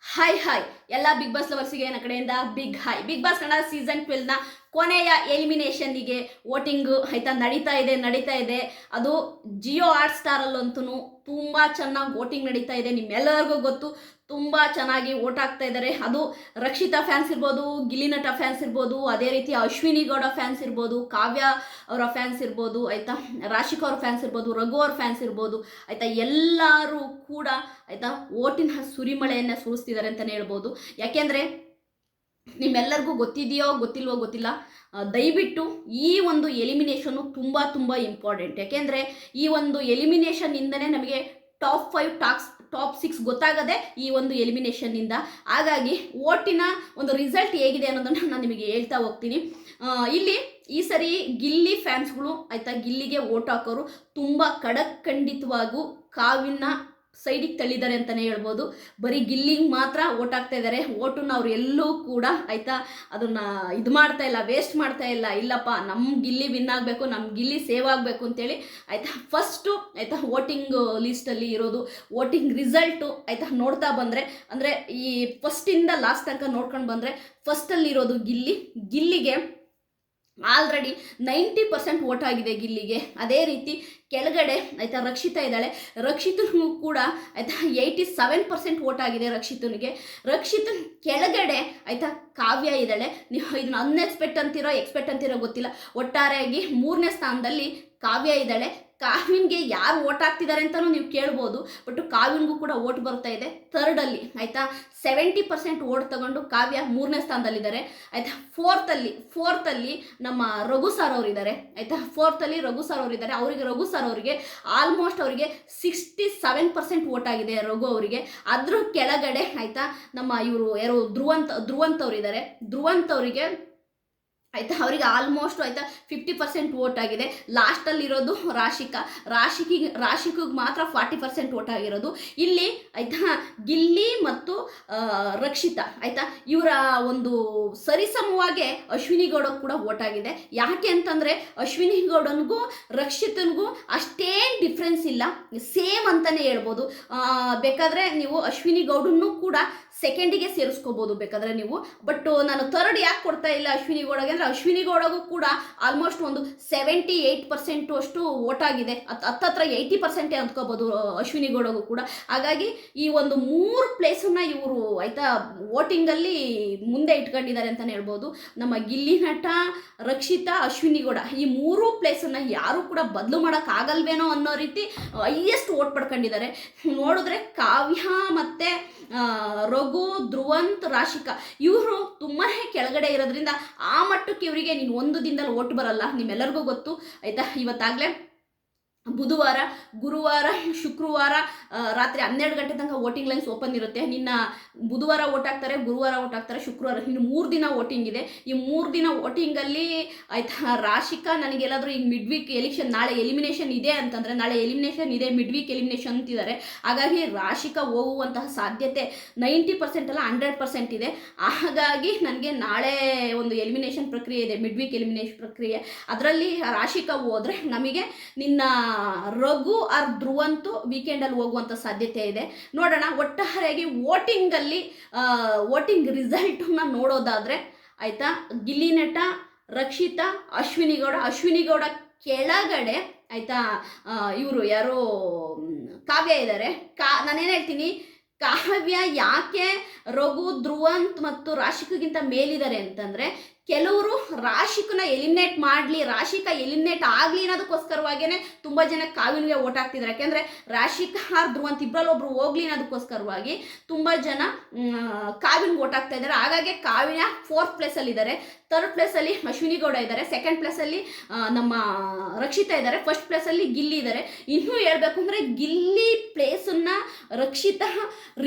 Hi hi ಎಲ್ಲ Bigg Boss ಲವರ್ಸಿಗೆ ನನ್ನ ಕಡೆಯಿಂದ big hi. Bigg Boss Kannada season 12ನ ಕೊನೆಯ ಎಲಿಮಿನೇಷನ್ನಿಗೆ ವೋಟಿಂಗ್ ಆಯ್ತಾ ನಡೀತಾ ಇದೆ. ಅದು ಜಿಯೋ ಹಾಟ್ ಸ್ಟಾರಲ್ಲಂತೂ ತುಂಬ ಚೆನ್ನಾಗಿ ವೋಟಿಂಗ್ ನಡೀತಾ ಇದೆ. ನಿಮ್ಮೆಲ್ಲರಿಗೂ ಗೊತ್ತು, ತುಂಬ ಚೆನ್ನಾಗಿ ವೋಟ್ ಆಗ್ತಾ ಇದ್ದಾರೆ. ಅದು ರಕ್ಷಿತಾ ಫ್ಯಾನ್ಸ್ ಇರ್ಬೋದು, ಗಿಲ್ಲಿ ನಟ ಫ್ಯಾನ್ಸ್ ಇರ್ಬೋದು, ಅದೇ ರೀತಿ ಅಶ್ವಿನಿ ಗೌಡ ಫ್ಯಾನ್ಸ್ ಇರ್ಬೋದು, ಕಾವ್ಯ ಅವರ ಫ್ಯಾನ್ಸ್ ಇರ್ಬೋದು, ಆಯಿತಾ ರಾಶಿಕಾ ಅವ್ರ ಫ್ಯಾನ್ಸ್ ಇರ್ಬೋದು, ರಘು ಅವ್ರ ಫ್ಯಾನ್ಸ್ ಇರ್ಬೋದು, ಆಯಿತಾ ಎಲ್ಲರೂ ಕೂಡ ಆಯಿತಾ ವೋಟಿನ ಸುರಿಮಳೆಯನ್ನು ಸುರಿಸ್ತಿದ್ದಾರೆ ಅಂತಲೇ ಹೇಳ್ಬೋದು. ಯಾಕೆಂದರೆ ನಿಮ್ಮೆಲ್ಲರಿಗೂ ಗೊತ್ತಿದೆಯೋ ಗೊತ್ತಿಲ್ವೋ ಗೊತ್ತಿಲ್ಲ, ದಯವಿಟ್ಟು ಈ ಒಂದು ಎಲಿಮಿನೇಷನ್ನು ತುಂಬ ಇಂಪಾರ್ಟೆಂಟ್. ಯಾಕೆಂದರೆ ಈ ಒಂದು ಎಲಿಮಿನೇಷನ್ನಿಂದನೇ ನಮಗೆ ಟಾಪ್ 6 ಗೊತ್ತಾಗದೆ ಈ ಒಂದು ಎಲಿಮಿನೇಷನ್ನಿಂದ. ಹಾಗಾಗಿ ವೋಟಿನ ಒಂದು ರಿಸಲ್ಟ್ ಹೇಗಿದೆ ಅನ್ನೋದನ್ನು ನಾನು ನಿಮಗೆ ಹೇಳ್ತಾ ಹೋಗ್ತೀನಿ. ಇಲ್ಲಿ ಈ ಸರಿ ಗಿಲ್ಲಿ ಫ್ಯಾನ್ಸ್ಗಳು ಆಯಿತಾ, ಗಿಲ್ಲಿಗೆ ವೋಟ್ ಹಾಕೋರು ತುಂಬ ಖಂಡಿತವಾಗೂ ಕಾವ್ಯನ ಸೈಡಿಗೆ ತಳ್ಳಿದ್ದಾರೆ ಅಂತಲೇ ಹೇಳ್ಬೋದು. ಬರೀ ಗಿಲ್ಲಿಗೆ ಮಾತ್ರ ವೋಟ್ ಆಗ್ತಾ ಇದ್ದಾರೆ. ವೋಟನ್ನ ಅವ್ರು ಎಲ್ಲೂ ಕೂಡ ಆಯಿತಾ ಅದನ್ನು ಇದು ಮಾಡ್ತಾ ಇಲ್ಲ, ವೇಸ್ಟ್ ಮಾಡ್ತಾ ಇಲ್ಲ. ಇಲ್ಲಪ್ಪ, ನಮ್ಮ ಗಿಲ್ಲಿ ವಿನ್ ಆಗಬೇಕು, ನಮ್ಮ ಗಿಲ್ಲಿ ಸೇವ್ ಆಗಬೇಕು ಅಂತೇಳಿ ಆಯಿತಾ ಫಸ್ಟು ಆಯಿತಾ ವೋಟಿಂಗ್ ಲೀಸ್ಟಲ್ಲಿ ಇರೋದು ವೋಟಿಂಗ್ ರಿಸಲ್ಟು ಆಯಿತಾ ನೋಡ್ತಾ ಬಂದರೆ, ಅಂದರೆ ಈ ಫಸ್ಟಿಂದ ಲಾಸ್ಟ್ ತನಕ ನೋಡ್ಕೊಂಡು ಬಂದರೆ ಫಸ್ಟಲ್ಲಿರೋದು ಗಿಲ್ಲಿಗೆ ಆಲ್ರೆಡಿ 90% ವೋಟ್ ಆಗಿದೆ ಗಿಲ್ಲಿಗೆ. ಅದೇ ರೀತಿ ಕೆಳಗಡೆ ಆಯಿತಾ ರಕ್ಷಿತಾ ಇದ್ದಾಳೆ, ರಕ್ಷಿತನಿಗೂ ಕೂಡ ಆಯಿತಾ 87% ವೋಟ್ ಆಗಿದೆ ರಕ್ಷಿತನಿಗೆ ಕೆಳಗಡೆ ಆಯಿತಾ ಕಾವ್ಯ ಇದ್ದಾಳೆ. ನೀವು ಇದನ್ನ ಅನ್ಎಕ್ಸ್ಪೆಕ್ಟ್ ಅಂತೀರೋ ಗೊತ್ತಿಲ್ಲ. ಒಟ್ಟಾರೆಯಾಗಿ 3ನೇ ಸ್ಥಾನದಲ್ಲಿ ಕಾವ್ಯ ಇದ್ದಾಳೆ. ಕಾವ್ಯನ್ಗೆ ಯಾರು ವೋಟ್ ಆಗ್ತಿದ್ದಾರೆ ಅಂತಲೂ ನೀವು ಕೇಳ್ಬೋದು, ಬಟ್ ಕಾವ್ಯನ್ಗೂ ಕೂಡ ವೋಟ್ ಬರ್ತಾ ಇದೆ. ಥರ್ಡಲ್ಲಿ ಆಯಿತಾ 70% ವೋಟ್ ತಗೊಂಡು ಕಾವ್ಯ 3ನೇ ಸ್ಥಾನದಲ್ಲಿದ್ದಾರೆ. ಆಯಿತಾ ಫೋರ್ತಲ್ಲಿ ನಮ್ಮ ರಘು ಸರ್ ಅವರಿದ್ದಾರೆ. ಆಯಿತಾ ಫೋರ್ತಲ್ಲಿ ರಘು ಸರ್ ಅವರಿದ್ದಾರೆ. ರಘು ಸರ್ ಅವರಿಗೆ ಆಲ್ಮೋಸ್ಟ್ ಅವರಿಗೆ 67% ವೋಟ್ ಆಗಿದೆ ರಘು ಅವರಿಗೆ. ಅದ್ರ ಕೆಳಗಡೆ ಆಯಿತಾ ನಮ್ಮ ಇವರು ಯಾರು ಧ್ರುವಂತ್ ಅವರಿದ್ದಾರೆ. ಧ್ರುವಂತ್ ಅವರಿಗೆ ಆಯಿತಾ ಅವರಿಗೆ ಆಲ್ಮೋಸ್ಟ್ ಆಯಿತಾ 50% ವೋಟ್ ಆಗಿದೆ. ಲಾಸ್ಟಲ್ಲಿರೋದು ರಾಶಿಕಿಗೆ ಮಾತ್ರ 40% ವೋಟ್ ಆಗಿರೋದು. ಇಲ್ಲಿ ಆಯಿತಾ ಗಿಲ್ಲಿ ಮತ್ತು ರಕ್ಷಿತಾ ಆಯಿತಾ ಇವರ ಒಂದು ಸರಿಸಮವಾಗಿ ಅಶ್ವಿನಿ ಗೌಡ ಕೂಡ ವೋಟ್ ಆಗಿದೆ. ಯಾಕೆ ಅಂತಂದರೆ ಅಶ್ವಿನಿ ಗೌಡನಿಗೂ ರಕ್ಷಿತನಿಗೂ ಅಷ್ಟೇನು ಡಿಫ್ರೆನ್ಸ್ ಇಲ್ಲ, ಸೇಮ್ ಅಂತಲೇ ಹೇಳ್ಬೋದು. ಬೇಕಾದರೆ ನೀವು ಅಶ್ವಿನಿ ಗೌಡನ್ನು ಕೂಡ ಸೆಕೆಂಡಿಗೆ ಸೇರಿಸ್ಕೋಬೋದು ಬೇಕಾದರೆ ನೀವು. ಬಟ್ ನಾನು ಥರ್ಡ್ ಯಾಕೆ ಕೊಡ್ತಾ ಇಲ್ಲ ಅಶ್ವಿನಿ ಗೌಡಗೆ ಅಂದರೆ ಅಶ್ವಿನಿ ಗೌಡಗೂ ಕೂಡ ಆಲ್ಮೋಸ್ಟ್ ಒಂದು 78% ಅಷ್ಟು ವೋಟ್ ಆಗಿದೆ. ಹತ್ತತ್ರ 80% ಅಂದ್ಕೋಬೋದು ಅಶ್ವಿನಿ ಗೌಡಗೂ ಕೂಡ. ಹಾಗಾಗಿ ಈ ಒಂದು 3 ಪ್ಲೇಸನ್ನು ಇವರು ಆಯಿತಾ ವೋಟಿಂಗಲ್ಲಿ ಮುಂದೆ ಇಟ್ಕೊಂಡಿದ್ದಾರೆ ಅಂತಲೇ ಹೇಳ್ಬೋದು. ನಮ್ಮ ಗಿಲ್ಲಿ ನಟ, ರಕ್ಷಿತಾ, ಅಶ್ವಿನಿ ಗೌಡ ಈ 3 ಪ್ಲೇಸನ್ನು ಯಾರೂ ಕೂಡ ಬದಲು ಮಾಡೋಕ್ಕಾಗಲ್ವೇನೋ ಅನ್ನೋ ರೀತಿ ಹೈಯೆಸ್ಟ್ ವೋಟ್ ಪಡ್ಕೊಂಡಿದ್ದಾರೆ. ನೋಡಿದ್ರೆ ಕಾವ್ಯ ಮತ್ತು ರಘು, ಧ್ರುವಂತ್, ರಾಶಿಕಾ ಇವರು ತುಂಬಾ ಕೆಳಗಡೆ ಇರೋದ್ರಿಂದ ಆ ಮಟ್ಟಕ್ಕೆ ಇವರಿಗೆ ನೀನು ಒಂದು ದಿನದಲ್ಲಿ ವೋಟ್ ಬರಲ್ಲ. ನಿಮ್ಮೆಲ್ಲರಿಗೂ ಗೊತ್ತು ಆಯಿತಾ. ಇವತ್ತಾಗಲೇ ಬುಧವಾರ, ಗುರುವಾರ, ಶುಕ್ರವಾರ ರಾತ್ರಿ 12 ಗಂಟೆ ತನಕ ವೋಟಿಂಗ್ ಲೈನ್ಸ್ ಓಪನ್ ಇರುತ್ತೆ. ನಿನ್ನ ಬುಧವಾರ ವೋಟ್ ಹಾಕ್ತಾರೆ, ಗುರುವಾರ ವೋಟ್ ಹಾಕ್ತಾರೆ, ಶುಕ್ರವಾರ, ಇನ್ನು 3 ದಿನ ವೋಟಿಂಗ್ ಇದೆ. ಈ 3 ದಿನ ವೋಟಿಂಗಲ್ಲಿ ಆಯಿತಾ ರಾಶಿಕಾ ನನಗೆಲ್ಲಾದರೂ ಈಗ ಮಿಡ್ ವೀಕ್ ಎಲೆಕ್ಷನ್ ನಾಳೆ ಎಲಿಮಿನೇಷನ್ ಇದೆ ಅಂತಂದರೆ, ನಾಳೆ ಎಲಿಮಿನೇಷನ್ ಇದೆ, ಮಿಡ್ ವೀಕ್ ಎಲಿಮಿನೇಷನ್ ಅಂತಿದ್ದಾರೆ. ಹಾಗಾಗಿ ರಾಶಿಕಾ ಹೋಗುವಂತಹ ಸಾಧ್ಯತೆ 90% ಅಲ್ಲ 100% ಇದೆ. ಹಾಗಾಗಿ ನನಗೆ ನಾಳೆ ಒಂದು ಎಲಿಮಿನೇಷನ್ ಪ್ರಕ್ರಿಯೆ ಇದೆ, ಮಿಡ್ ವೀಕ್ ಎಲಿಮಿನೇಷನ್ ಪ್ರಕ್ರಿಯೆ. ಅದರಲ್ಲಿ ರಾಶಿಕಾ ಹೋದರೆ ನಮಗೆ ನಿನ್ನ ರಘು ಆರ್ ಧ್ರುವಂತು ವೀಕೆಂಡಲ್ಲಿ ಹೋಗುವಂಥ ಸಾಧ್ಯತೆ ಇದೆ. ನೋಡೋಣ. ಒಟ್ಟಾರೆಯಾಗಿ ವೋಟಿಂಗ್ ರಿಸಲ್ಟನ್ನ ನೋಡೋದಾದರೆ ಆಯಿತಾ ಗಿಲ್ಲಿ ನಟ, ರಕ್ಷಿತಾ, ಅಶ್ವಿನಿ ಗೌಡ ಕೆಳಗಡೆ ಆಯಿತಾ ಇವರು ಯಾರೋ ಕಾವ್ಯ ಇದ್ದಾರೆ. ನಾನೇನು ಹೇಳ್ತೀನಿ, ಕಾವ್ಯ ಯಾಕೆ ರಘು, ಧ್ರುವಂತ್ ಮತ್ತು ರಾಶಿಕಿಗಿಂತ ಮೇಲಿದ್ದಾರೆ ಅಂತಂದರೆ, ಕೆಲವರು ರಾಶಿಕನ ಎಲಿಮಿನೇಟ್ ಮಾಡಲಿ, ರಾಶಿಕಾ ಎಲಿಮಿನೇಟ್ ಆಗಲಿ ಅನ್ನೋದಕ್ಕೋಸ್ಕರವಾಗೇ ತುಂಬ ಜನ ಕಾವ್ಯನಿಗೆ ವೋಟ್ ಹಾಕ್ತಿದ್ದಾರೆ. ಯಾಕೆಂದರೆ ರಾಶಿಕಾ ಧ್ರುವಂತ್ ಇಬ್ಬರಲ್ಲೊಬ್ರು ಹೋಗ್ಲಿ ಅನ್ನೋದಕ್ಕೋಸ್ಕರವಾಗಿ ತುಂಬ ಜನ ಕಾವ್ಯನಿಗೆ ವೋಟ್ ಹಾಕ್ತಾ ಇದ್ದಾರೆ. ಹಾಗಾಗಿ ಕಾವ್ಯ 4th ಪ್ಲೇಸಲ್ಲಿದ್ದಾರೆ. 3rd ಪ್ಲೇಸಲ್ಲಿ ಅಶ್ವಿನಿ ಗೌಡ ಇದ್ದಾರೆ. 2nd ಪ್ಲೇಸಲ್ಲಿ ನಮ್ಮ ರಕ್ಷಿತಾ ಇದ್ದಾರೆ. 1st ಪ್ಲೇಸಲ್ಲಿ ಗಿಲ್ಲಿ ಇದ್ದಾರೆ. ಇನ್ನೂ ಹೇಳಬೇಕು ಅಂದರೆ ಗಿಲ್ಲಿ ಪ್ಲೇಸನ್ನು ರಕ್ಷಿತಾ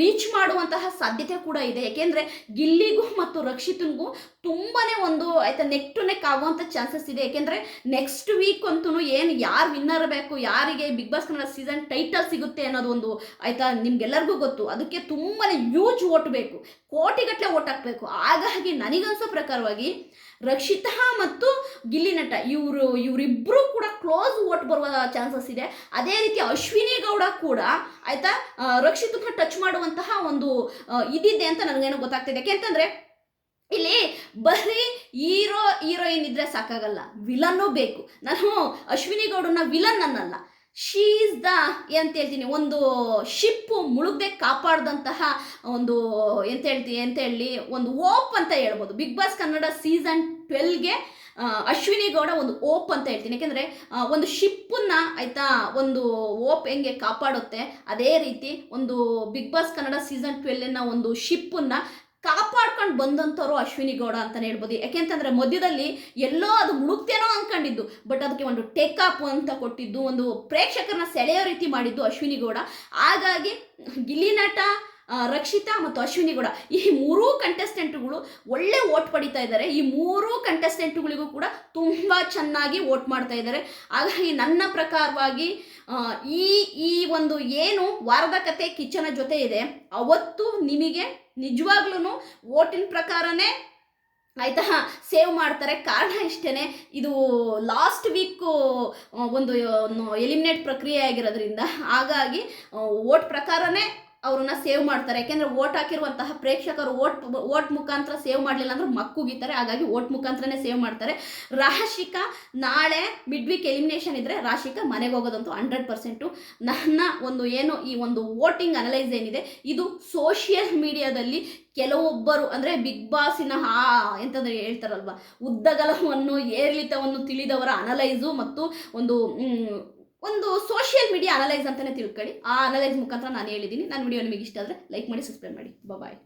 ರೀಚ್ ಮಾಡುವಂತಹ ಸಾಧ್ಯತೆ ಕೂಡ ಇದೆ. ಏಕೆಂದರೆ ಗಿಲ್ಲಿಗೂ ಮತ್ತು ರಕ್ಷಿತನಿಗೂ ತುಂಬಾ ಒಂದು ಆಯಿತಾ ನೆಕ್ ಟು ನೆಕ್ ಆಗುವಂಥ ಚಾನ್ಸಸ್ ಇದೆ. ಯಾಕೆಂದರೆ ನೆಕ್ಸ್ಟ್ ವೀಕ್ ಅಂತೂ ಏನು ಯಾರು ವಿನ್ನರ್ ಬೇಕು, ಯಾರಿಗೆ Bigg Boss Kannada season title ಸಿಗುತ್ತೆ ಅನ್ನೋದು ಒಂದು ಆಯಿತಾ ನಿಮ್ಗೆಲ್ಲರಿಗೂ ಗೊತ್ತು. ಅದಕ್ಕೆ ತುಂಬಾ ಹ್ಯೂಜ್ ಓಟ್ ಬೇಕು, ಕೋಟಿಗಟ್ಟಲೆ ಓಟ್ ಹಾಕಬೇಕು. ಹಾಗಾಗಿ ನನಗನ್ಸೋ ಪ್ರಕಾರವಾಗಿ ರಕ್ಷಿತಾ ಮತ್ತು ಗಿಲ್ಲಿ ನಟ ಇವರಿಬ್ಬರು ಕೂಡ ಕ್ಲೋಸ್ ಓಟ್ ಬರುವ ಚಾನ್ಸಸ್ ಇದೆ. ಅದೇ ರೀತಿ ಅಶ್ವಿನಿ ಗೌಡ ಕೂಡ ಆಯಿತಾ ರಕ್ಷಿತನ ಟಚ್ ಮಾಡುವಂತಹ ಒಂದು ಇದಿದೆ ಅಂತ ನನಗೇನೋ ಗೊತ್ತಾಗ್ತಿದೆ. ಯಾಕೆಂತಂದರೆ ಇಲ್ಲಿ ಬರೀ ಹೀರೋಯಿನ್ ಇದ್ರೆ ಸಾಕಾಗಲ್ಲ, ವಿಲನ್ನೂ ಬೇಕು. ನಾನು ಅಶ್ವಿನಿ ಗೌಡನ ವಿಲನ್ ಅನ್ನಲ್ಲ, ಶೀ ಈಸ್ ದ ಎಂತ ಹೇಳ್ತೀನಿ, ಒಂದು ಶಿಪ್ಪು ಮುಳುಗದೆ ಕಾಪಾಡಿದಂತಹ ಒಂದು ಎಂತ ಹೇಳಿ ಒಂದು ಓಪ್ ಅಂತ ಹೇಳ್ಬೋದು. ಬಿಗ್ ಬಾಸ್ ಕನ್ನಡ ಸೀಸನ್ 12ಗೆ ಅಶ್ವಿನಿ ಗೌಡ ಒಂದು ಓಪ್ ಅಂತ ಹೇಳ್ತೀನಿ. ಯಾಕೆಂದರೆ ಒಂದು ಶಿಪ್ಪನ್ನ ಆಯಿತಾ ಒಂದು ಓಪ್ ಹೆಂಗೆ ಕಾಪಾಡುತ್ತೆ, ಅದೇ ರೀತಿ ಒಂದು ಬಿಗ್ ಬಾಸ್ ಕನ್ನಡ ಸೀಸನ್ 12ನ ಒಂದು ಶಿಪ್ಪನ್ನ ಕಾಪಾಡ್ಕೊಂಡು ಬಂದಂಥವ್ರು ಅಶ್ವಿನಿ ಗೌಡ ಅಂತಲೇ ಹೇಳ್ಬೋದು. ಯಾಕೆಂತಂದರೆ ಮಧ್ಯದಲ್ಲಿ ಎಲ್ಲೋ ಅದು ಮುಳುಗ್ತೇನೋ ಅಂದ್ಕೊಂಡಿದ್ದು, ಬಟ್ ಅದಕ್ಕೆ ಒಂದು ಟೇಕಪ್ ಅಂತ ಕೊಟ್ಟಿದ್ದು, ಒಂದು ಪ್ರೇಕ್ಷಕರನ್ನ ಸೆಳೆಯೋ ರೀತಿ ಮಾಡಿದ್ದು ಅಶ್ವಿನಿ ಗೌಡ. ಹಾಗಾಗಿ ಗಿಲ್ಲಿ ನಟ, ರಕ್ಷಿತಾ ಮತ್ತು ಅಶ್ವಿನಿ ಗೌಡ ಈ ಮೂರೂ ಕಂಟೆಸ್ಟೆಂಟ್ಗಳು ಒಳ್ಳೆ ಓಟ್ ಪಡಿತಾ ಇದ್ದಾರೆ. ಈ ಮೂರೂ ಕಂಟೆಸ್ಟೆಂಟ್ಗಳಿಗೂ ಕೂಡ ತುಂಬ ಚೆನ್ನಾಗಿ ಓಟ್ ಮಾಡ್ತಾ ಇದ್ದಾರೆ. ಹಾಗಾಗಿ ನನ್ನ ಪ್ರಕಾರವಾಗಿ ಈ ಒಂದು ಏನು ವಾರದ ಕತೆ ಕಿಚ್ಚನ ಜೊತೆ ಇದೆ, ಅವತ್ತು ನಿಮಗೆ ನಿಜವಾಗ್ಲೂ ಓಟಿನ ಪ್ರಕಾರನೇ ಆಯಿತಾ ಸೇವ್ ಮಾಡ್ತಾರೆ. ಕಾರಣ ಇಷ್ಟೇ, ಇದು ಲಾಸ್ಟ್ ವೀಕು ಒಂದು ಎಲಿಮಿನೇಟ್ ಪ್ರಕ್ರಿಯೆ ಆಗಿರೋದ್ರಿಂದ ಹಾಗಾಗಿ ಓಟ್ ಪ್ರಕಾರನೇ ಅವ್ರನ್ನ ಸೇವ್ ಮಾಡ್ತಾರೆ. ಯಾಕೆಂದರೆ ಓಟ್ ಹಾಕಿರುವಂತಹ ಪ್ರೇಕ್ಷಕರು ಓಟ್ ಮುಖಾಂತರ ಸೇವ್ ಮಾಡಲಿಲ್ಲ ಅಂದ್ರೆ ಮಕ್ಕುಗಿತಾರೆ. ಹಾಗಾಗಿ ಓಟ್ ಮುಖಾಂತರನೇ ಸೇವ್ ಮಾಡ್ತಾರೆ. ರಾಶಿಕಾ ನಾಳೆ ಮಿಡ್ ವೀಕ್ ಎಲಿಮಿನೇಷನ್ ಇದ್ದರೆ ರಾಶಿಕಾ ಮನೆಗೆ ಹೋಗೋದಂತೂ 100%. ನನ್ನ ಒಂದು ಏನು ಈ ಒಂದು ವೋಟಿಂಗ್ ಅನಲೈಸ್ ಏನಿದೆ, ಇದು ಸೋಷಿಯಲ್ ಮೀಡಿಯಾದಲ್ಲಿ ಕೆಲವೊಬ್ಬರು ಅಂದರೆ ಬಿಗ್ ಬಾಸಿನ ಎಂತಂದ್ರೆ ಹೇಳ್ತಾರಲ್ವ, ಉದ್ದಗಲವನ್ನು ಏರಿಳಿತವನ್ನು ತಿಳಿದವರ ಅನಲೈಸು ಮತ್ತು ಒಂದು ಸೋಷಿಯಲ್ ಮೀಡಿಯಾ ಅನಲೈಸ್ ಅಂತಲೇ ತಿಳ್ಕೊಳ್ಳಿ. ಆ ಅನಲೈಸ್ ಮುಖಾಂತರ ನಾನು ಹೇಳಿದ್ದೀನಿ. ನನ್ನ ವಿಡಿಯೋ ನಿಮಗೆ ಇಷ್ಟ ಆದರೆ ಲೈಕ್ ಮಾಡಿ, ಸಬ್ಸ್ಕ್ರೈಬ್ ಮಾಡಿ. ಬಾಯ್.